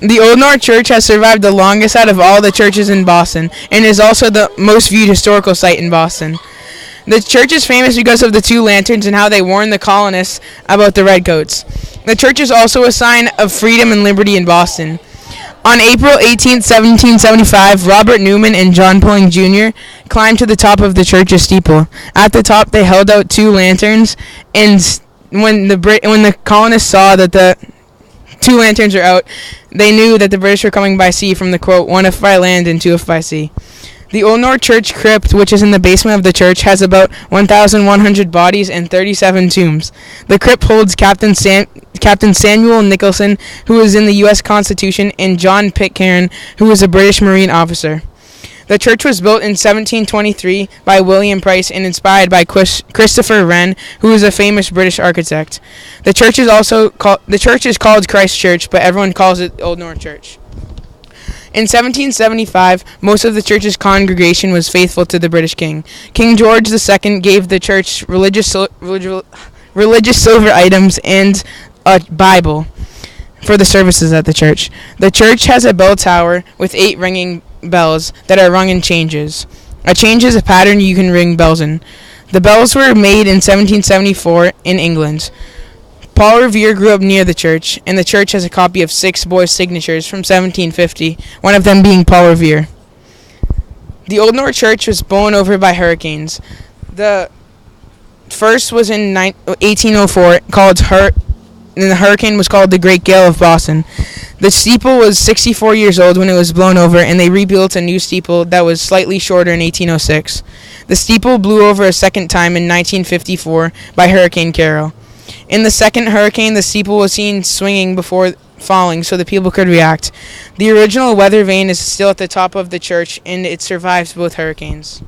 The Old North Church has survived the longest out of all the churches in Boston and is also the most viewed historical site in Boston. The church is famous because of the two lanterns and how they warned the colonists about the redcoats. The church is also a sign of freedom and liberty in Boston. On April 18, 1775, Robert Newman and John Pulling Jr. climbed to the top of the church's steeple. At the top, they held out two lanterns, and when the colonists saw that the two lanterns are out, they knew that the British were coming by sea from the quote, "one if by land and two if by sea." The Old North Church crypt, which is in the basement of the church, has about 1,100 bodies and 37 tombs. The crypt holds Captain Samuel Nicholson, who was in the U.S. Constitution, and John Pitcairn, who was a British Marine officer. The church was built in 1723 by William Price and inspired by Christopher Wren, who was a famous British architect. The church is called Christ Church, but everyone calls it Old North Church. In 1775, most of the church's congregation was faithful to the British king. King George II gave the church religious silver items and a Bible for the services at the church. The church has a bell tower with 8 ringing bells that are rung in changes. A change is a pattern you can ring bells in. The bells were made in 1774 in England. Paul Revere grew up near the church, and the church has a copy of 6 boys' signatures from 1750, one of them being Paul Revere. The Old North Church was blown over by hurricanes. The first was in 1804, and the hurricane was called the Great Gale of Boston. The steeple was 64 years old when it was blown over, and they rebuilt a new steeple that was slightly shorter in 1806. The steeple blew over a second time in 1954 by Hurricane Carol. In the second hurricane, the steeple was seen swinging before falling so the people could react. The original weather vane is still at the top of the church, and it survives both hurricanes.